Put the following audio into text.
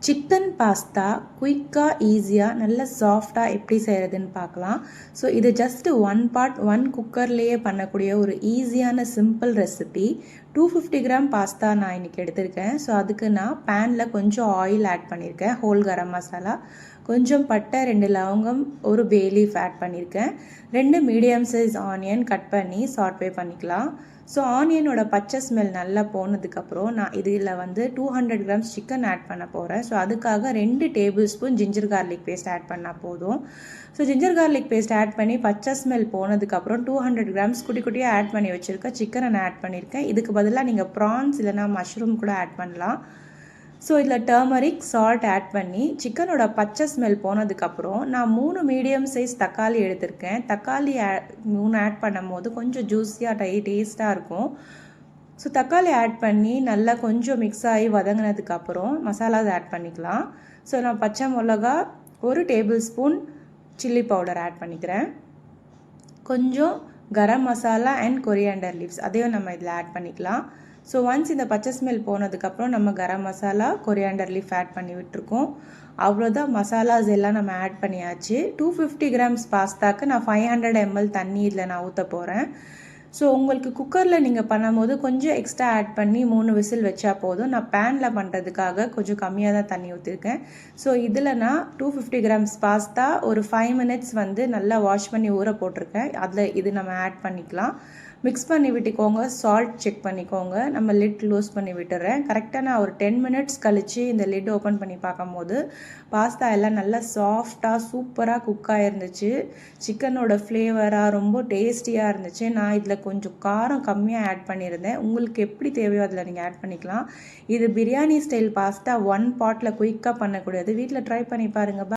Chicken pasta குயிக்காக ஈஸியாக நல்ல சாஃப்டாக எப்படி செய்கிறதுன்னு பார்க்கலாம். ஸோ இது ஜஸ்ட்டு ஒன் குக்கர்லேயே பண்ணக்கூடிய ஒரு ஈஸியான சிம்பிள் ரெசிபி. 250 கிராம் பாஸ்தா நான் இன்றைக்கி எடுத்திருக்கேன். ஸோ அதுக்கு நான் பேனில் கொஞ்சம் ஆயில் ஆட் பண்ணியிருக்கேன், ஹோல் கரம் மசாலா, கொஞ்சம் பட்டை, 2 லவங்கம், ஒரு பே லீஃப் ஆட் பண்ணியிருக்கேன். 2 மீடியம் சைஸ் ஆனியன் கட் பண்ணி சாட்வே பண்ணிக்கலாம். ஸோ ஆனியனோட பச்சை ஸ்மெல் நல்லா போனதுக்கப்புறம் நான் இதில் 200 கிராம்ஸ் சிக்கன் ஆட் பண்ண போகிறேன். ஸோ அதுக்காக 2 tablespoon ginger garlic paste add பண்ணால் போதும். So ginger garlic paste add பண்ணி பச்சை ஸ்மெல் போனதுக்கப்புறம் 200 கிராம்ஸ் குட்டி குட்டியாக ஆட் பண்ணி வச்சுருக்க சிக்கனை நான் ஆட் பண்ணியிருக்கேன். இதுக்கு பதிலாக நீங்கள் ப்ரான்ஸ் இல்லைனா மஷ்ரூம் கூட ஆட் பண்ணலாம். ஸோ இதில் டர்மரிக், சால்ட் ஆட் பண்ணி சிக்கனோட பச்சை ஸ்மெல் போனதுக்கப்புறம் நான் 3 மீடியம் சைஸ் தக்காளி எடுத்திருக்கேன். தக்காளி 3 ஆட் பண்ணும் போது கொஞ்சம் ஜூஸியாக டேஸ்ட்டாக இருக்கும். ஸோ தக்காளி ஆட் பண்ணி நல்லா கொஞ்சம் மிக்ஸ் ஆகி வதங்கினதுக்கப்புறம் மசாலாஸ் ஆட் பண்ணிக்கலாம். ஸோ நான் பச்சை மிளகா, 1 tablespoon chilli powder add பண்ணிக்கிறேன். கொஞ்சம் garam masala and coriander leaves அதையும் நம்ம இதில் ஆட் பண்ணிக்கலாம். ஸோ ஒன்ஸ் இந்த பச்சை ஸ்மெல் போனதுக்கப்புறம் நம்ம garam masala, coriander leaf add பண்ணி விட்டுருக்கோம். அவ்வளோதான், மசாலாஸ் எல்லாம் நம்ம ஆட் பண்ணியாச்சு. 250 கிராம்ஸ் பாஸ்தாக்கு நான் 500 ml தண்ணி இதில் நான் ஊற்ற போகிறேன். ஸோ உங்களுக்கு குக்கரில் நீங்கள் பண்ணும்போது கொஞ்சம் எக்ஸ்ட்ரா ஆட் பண்ணி 3 விசில் வச்சா போதும். நான் பேனில் பண்ணுறதுக்காக கொஞ்சம் கம்மியாக தான் தண்ணி ஊற்றிருக்கேன். ஸோ இதில் நான் 250 கிராம்ஸ் பாஸ்தா ஒரு 5 மினிட்ஸ் நல்லா வாஷ் பண்ணி ஊற போட்டிருக்கேன். அதில் இது நம்ம ஆட் பண்ணிக்கலாம். மிக்ஸ் பண்ணி விட்டுக்கோங்க, சால்ட் செக் பண்ணிக்கோங்க. நம்ம லிட் க்ளோஸ் பண்ணி விட்டுறேன். கரெக்டாக நான் ஒரு 10 மினிட்ஸ் கழித்து இந்த லிட் ஓப்பன் பண்ணி பார்க்கும்போது பாஸ்தா எல்லாம் நல்லா சாஃப்டாக சூப்பராக குக் ஆகிருந்துச்சு. சிக்கனோட ஃப்ளேவராக ரொம்ப டேஸ்டியாக இருந்துச்சு. நான் இதில் கொஞ்சம் காரம் கம்மியாக ஆட் பண்ணியிருந்தேன். உங்களுக்கு எப்படி தேவையோ அதில் நீங்கள் ஆட் பண்ணிக்கலாம். இது பிரியாணி ஸ்டைல் பாஸ்தா, 1 பாட்டில் குயிக்காக பண்ணக்கூடியது. வீட்டில் ட்ரை பண்ணி பாருங்கள்.